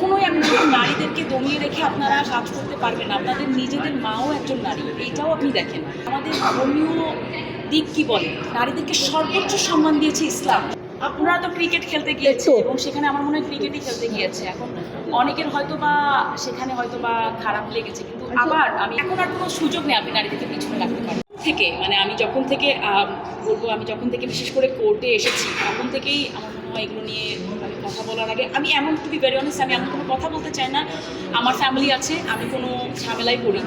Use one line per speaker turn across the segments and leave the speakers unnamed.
কখনোই আপনাদের নারীদেরকে দমিয়ে রেখে আপনারা কাজ করতে পারবেন না। আপনাদের নিজেদের মাও একজন নারী, এইটাও আপনি দেখেন। আমাদের ধর্মীয় দিক কি বলে, নারীদেরকে সর্বোচ্চ সম্মান দিয়েছে ইসলাম। আপনারা তো ক্রিকেট খেলতে গিয়েছে এবং সেখানে আমার মনে হয় ক্রিকেটই খেলতে গিয়েছে। এখন অনেকের হয়তো বা সেখানে হয়তো বা খারাপ লেগেছে, কিন্তু আবার আমি এখন আর কোনো সুযোগ নেই আপনি নারীদেরকে পিছনে রাখতে পারেন থেকে। মানে আমি যখন থেকে বলবো, আমি যখন থেকে বিশেষ করে কোর্টে এসেছি তখন থেকেই আমার মনে হয় এগুলো নিয়ে আমি কথা বলার আগে আমি এমন টু বি ভেরি অনেস্ট, আমি এমন কোনো কথা বলতে চাই না। আমার ফ্যামিলি আছে, আমি কোনো ঝামেলাই করি,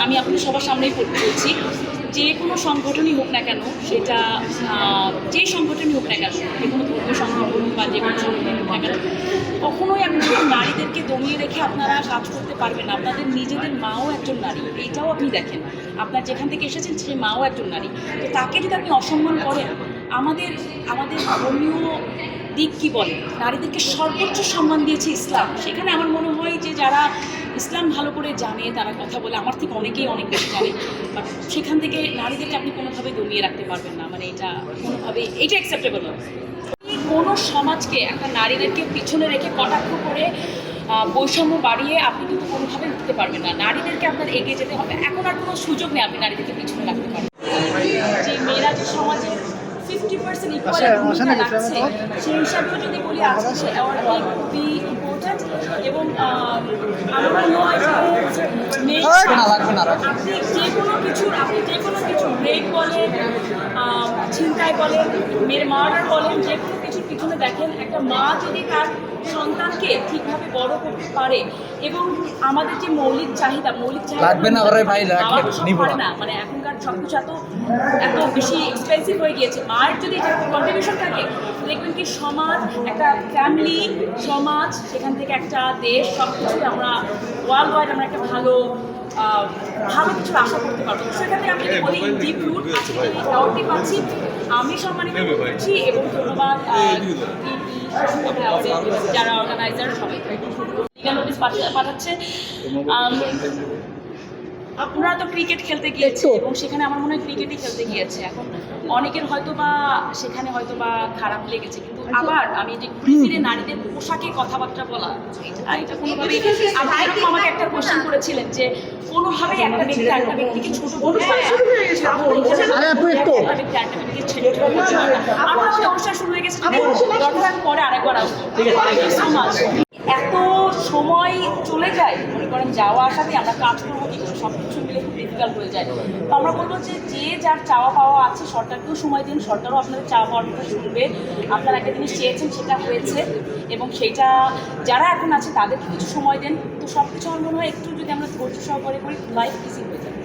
আমি আপনাদের সবার সামনেই বলছি, যে কোনো সংগঠনই হোক না কেন, সেটা যে সংগঠনই হোক না কেন, যে কোনো ধর্মীয় সংগঠন বা যে কোনো সংগঠন হোক না কেন, কখনোই আপনি নারীদেরকে দমিয়ে রেখে আপনারা কাজ করতে পারবেন না। আপনাদের নিজেদের মাও একজন নারী, এইটাও আপনি দেখেন। আপনার যেখান থেকে এসেছেন সেই মাও একজন নারী, তো তাকে যদি আপনি অসম্মান করেন, আমাদের ধর্মীয় দিক কি বলে, নারীদেরকে সর্বোচ্চ সম্মান দিয়েছে ইসলাম। সেখানে আমার মনে হয় যে যারা ইসলাম ভালো করে জানে, তারা কথা বলে, আমার থেকে অনেকেই অনেক বেশি জানে, বাট সেখান থেকে নারীদেরকে আপনি কোনোভাবেই দমিয়ে রাখতে পারবেন না। মানে এটা কোনোভাবেই এটা অ্যাকসেপ্টেবল না। কোনো সমাজকে একটা নারীদেরকে পিছনে রেখে কটাক্ষ করে বৈষম্য বাড়িয়ে আপনি কিন্তু কোনোভাবে উঠতে পারবেন না। নারীদেরকে আপনার এগিয়ে যেতে হবে। এখন আর কোনো সুযোগ নেই আপনি নারীদেরকে পিছনে রাখতে পারবেন। যে মেয়েরা যে সমাজে 50% ইকুয়াল ভূমিকা রাখছে, সেই হিসাবেও যদি বলি আজকে সে অ্যাওয়ার্ডটি খুবই ইম্পর্ট্যান্ট। এবং আমার মনে হয় যে আপনি যে কোনো কিছু রেপ বলেন, ছিনতাই বলেন, মেয়ের মার্ডার বলেন, যে কোনো কিছুর পিছনে দেখেন একটা মা যদি তার সন্তানকে ঠিকভাবে বড় করতে পারে, এবং আমাদের যে মৌলিক চাহিদা পারে না, মানে এখনকার সবকিছু এত বেশি এক্সপেন্সিভ হয়ে গিয়েছে। মায়ের যদি কন্ট্রিবিউশন থাকে, দেখবেন কি সমাজ, একটা ফ্যামিলি, সমাজ, সেখান থেকে একটা দেশ, সব কিছুই আমরা ওয়ার্ল্ড ওয়াইড আমরা একটা ভালো কিছু আশা করতে পারবো। সেখানে আমি বলি ডিপ রুট, আজকে এই অ্যাওয়ার্ডটি পাচ্ছি, আমি সম্মানিত করছি এবং ধন্যবাদ যারা অর্গানাইজার সবাইকে। লিগ্যাল নোটিস পাঠাচ্ছে। আপনারা তো ক্রিকেট খেলতে গিয়েছে এবং সেখানে আমার মনে হয় ক্রিকেটই খেলতে গিয়েছে। এখন অনেকের হয়তো বা সেখানে হয়তো বা খারাপ লেগেছে, কিন্তু আবার আমি যে ঘুরে ফিরে নারীদের পোশাকে কথাবার্তা বলা, এটা কোনোভাবে এরকম আমাকে একটা কোশ্চেন করেছিলেন যে কোনোভাবে একটা ব্যক্তিকে ছোট করতে পারে না, আমাদের অনুষ্ঠান শুরু হয়ে গেছে, দরকার পরে আরেকবার আসবো। এত সময় চলে যায়, মনে করেন যাওয়া আসাতে আমরা কাজ করবো কি করে, সব কিছু মিলে খুব ডিফিকাল্ট হয়ে যায়। তো আমরা বলবো যে যার চাওয়া পাওয়া আছে, সরকারকেও সময় দিন, সরকারও আপনাদের চাওয়া পাওয়ার কথা শুনবে। আপনারা একটা জিনিস চেয়েছেন, সেটা হয়েছে, এবং সেইটা যারা এখন আছে তাদেরকে কিছু সময় দেন। তো সব কিছু আমার মনে হয় একটু যদি আমরা ধৈর্য সহকারে করি, লাইফ ইজি হয়ে যায়।